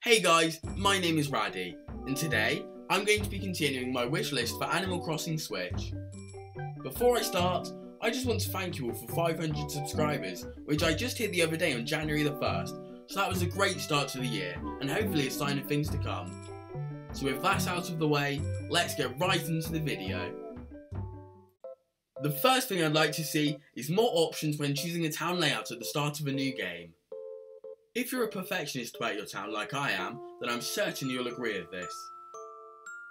Hey guys, my name is Raddy, and today I'm going to be continuing my wish list for Animal Crossing Switch. Before I start, I just want to thank you all for 500 subscribers, which I just hit the other day on January the 1st, so that was a great start to the year, and hopefully a sign of things to come. So with that out of the way, let's get right into the video. The first thing I'd like to see is more options when choosing a town layout at the start of a new game. If you're a perfectionist about your town like I am, then I'm certain you'll agree with this.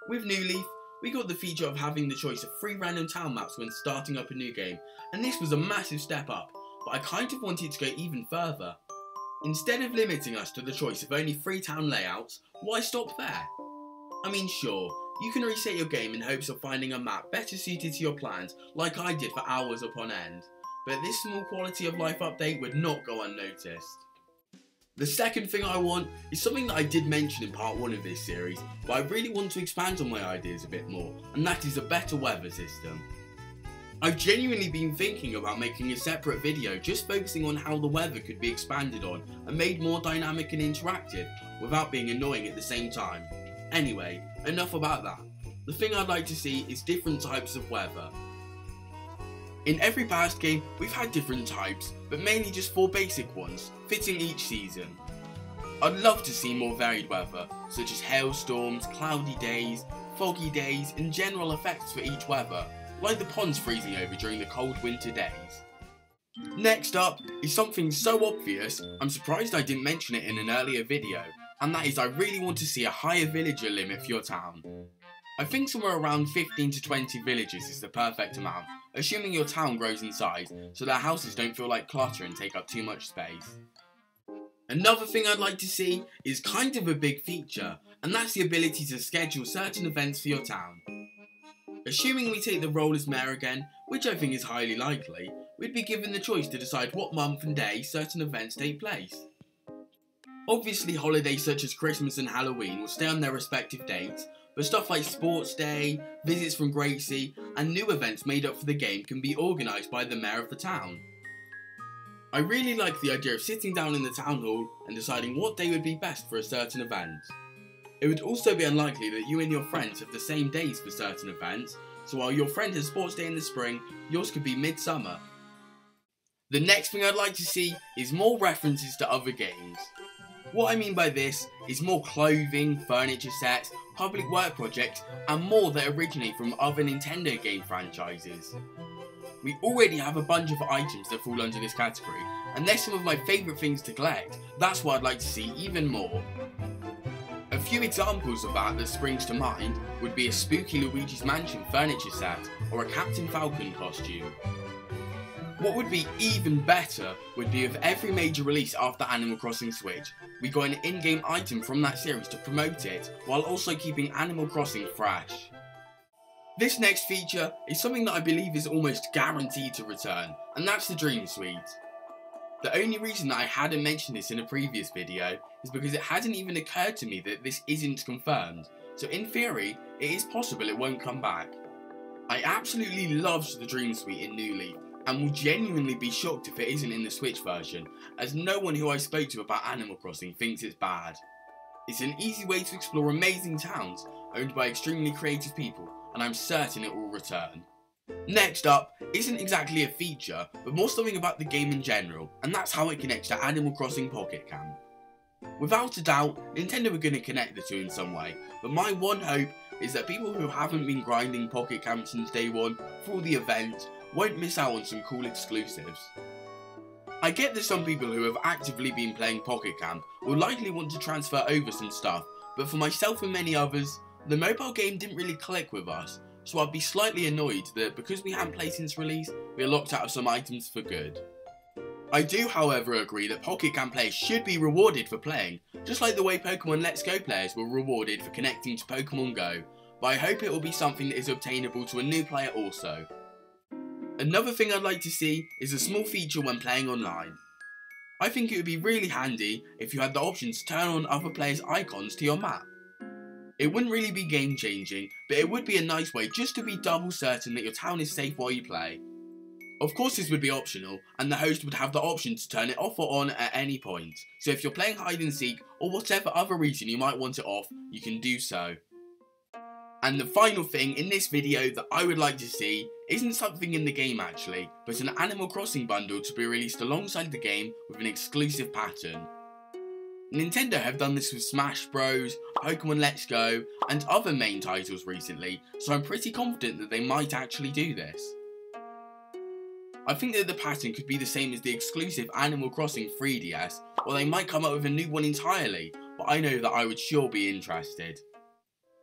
With New Leaf, we got the feature of having the choice of 3 random town maps when starting up a new game, and this was a massive step up, but I kind of wanted to go even further. Instead of limiting us to the choice of only 3 town layouts, why stop there? I mean, sure, you can reset your game in hopes of finding a map better suited to your plans, like I did for hours upon end, but this small quality of life update would not go unnoticed. The second thing I want is something that I did mention in part 1 of this series, but I really want to expand on my ideas a bit more, and that is a better weather system. I've genuinely been thinking about making a separate video just focusing on how the weather could be expanded on and made more dynamic and interactive without being annoying at the same time. Anyway, enough about that. The thing I'd like to see is different types of weather. In every past game, we've had different types, but mainly just 4 basic ones, fitting each season. I'd love to see more varied weather, such as hailstorms, cloudy days, foggy days, and general effects for each weather, like the ponds freezing over during the cold winter days. Next up is something so obvious, I'm surprised I didn't mention it in an earlier video, and that is I really want to see a higher villager limit for your town. I think somewhere around 15 to 20 villagers is the perfect amount, assuming your town grows in size so that houses don't feel like clutter and take up too much space. Another thing I'd like to see is kind of a big feature, and that's the ability to schedule certain events for your town. Assuming we take the role as mayor again, which I think is highly likely, we'd be given the choice to decide what month and day certain events take place. Obviously holidays such as Christmas and Halloween will stay on their respective dates, but stuff like Sports Day, visits from Gracie, and new events made up for the game can be organised by the mayor of the town. I really like the idea of sitting down in the town hall and deciding what day would be best for a certain event. It would also be unlikely that you and your friends have the same days for certain events, so while your friend has Sports Day in the spring, yours could be midsummer. The next thing I'd like to see is more references to other games. What I mean by this is more clothing, furniture sets, public work projects, and more that originate from other Nintendo game franchises. We already have a bunch of items that fall under this category, and they're some of my favourite things to collect. That's what I'd like to see even more. A few examples of that springs to mind would be a Spooky Luigi's Mansion furniture set, or a Captain Falcon costume. What would be even better would be with every major release after Animal Crossing Switch, we got an in-game item from that series to promote it, while also keeping Animal Crossing fresh. This next feature is something that I believe is almost guaranteed to return, and that's the Dream Suite. The only reason that I hadn't mentioned this in a previous video is because it hadn't even occurred to me that this isn't confirmed, so in theory, it is possible it won't come back. I absolutely loved the Dream Suite in New Leaf, and will genuinely be shocked if it isn't in the Switch version, as no one who I spoke to about Animal Crossing thinks it's bad. It's an easy way to explore amazing towns, owned by extremely creative people, and I'm certain it will return. Next up isn't exactly a feature, but more something about the game in general, and that's how it connects to Animal Crossing Pocket Camp. Without a doubt, Nintendo are going to connect the two in some way, but my one hope is that people who haven't been grinding Pocket Camp since day one for all the events won't miss out on some cool exclusives. I get that some people who have actively been playing Pocket Camp will likely want to transfer over some stuff, but for myself and many others, the mobile game didn't really click with us, so I'd be slightly annoyed that because we haven't played since release, we are locked out of some items for good. I do however agree that Pocket Camp players should be rewarded for playing, just like the way Pokemon Let's Go players were rewarded for connecting to Pokemon Go, but I hope it will be something that is obtainable to a new player also. Another thing I'd like to see is a small feature when playing online. I think it would be really handy if you had the option to turn on other players' icons to your map. It wouldn't really be game changing, but it would be a nice way just to be double certain that your town is safe while you play. Of course this would be optional, and the host would have the option to turn it off or on at any point, so if you're playing hide and seek or whatever other reason you might want it off, you can do so. And the final thing in this video that I would like to see isn't something in the game actually, but an Animal Crossing bundle to be released alongside the game with an exclusive pattern. Nintendo have done this with Smash Bros, Pokemon Let's Go, and other main titles recently, so I'm pretty confident that they might actually do this. I think that the pattern could be the same as the exclusive Animal Crossing 3DS, or they might come up with a new one entirely, but I know that I would sure be interested.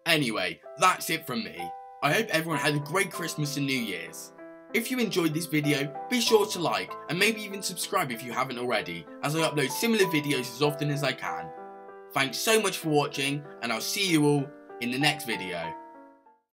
Anyway, that's it from me. I hope everyone had a great Christmas and New Year's. If you enjoyed this video, be sure to like, and maybe even subscribe if you haven't already, as I upload similar videos as often as I can. Thanks so much for watching, and I'll see you all in the next video.